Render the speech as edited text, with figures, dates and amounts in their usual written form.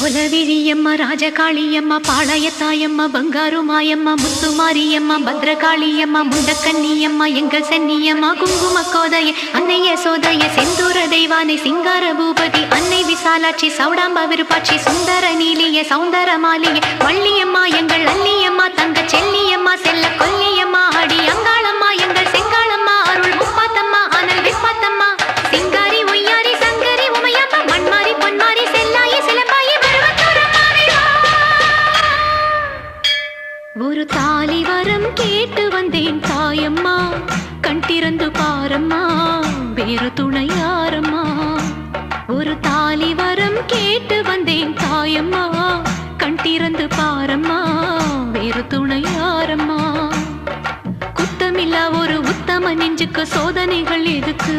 கோலவிழியம்மா ராஜகாளியம்மா பாளையத்தாயம்மா பங்காரு மாயம்மா முத்துமாரியம்மா பத்ரகாளியம்மா முண்டக்கன்னியம்மா எங்கள் சென்னியம்மா குங்கும கோதைய அன்னைய சோதைய செந்தூர தெய்வானை சிங்கார பூபதி அன்னை விசாலாட்சி சௌடாம்பா விருப்பாட்சி சுந்தர நீலிய சௌந்தர மாலிய வள்ளியம்மா எங்கள் அல்லியம்மா தங்க செல்லியம்மா செல்ல கொல்லியம்மா அடி அங்காளம்மா எங்கள் செங்காளம்மா அருள் முப்பாத்தம்மா அனல் விப்பாத்தம்மா சிங்காரி ஒய்யாரி சங்கரி உமையப்பா மண்மாரி பொன்மாரி செல்லாயி சிலம்பாயி ஒரு தாலி வரம் கேட்டு வந்தேன் தாயம்மா கண் திறந்து பாரம்மா வேறு துணையாரம்மா ஒரு தாலி வரம் கேட்டு வந்தேன் தாயம்மா கண் திறந்து பாரம்மா வேறு துணையாரம்மா குத்தமில்லா ஒரு உத்தம நெஞ்சுக்கு சோதனைகள் எதுக்கு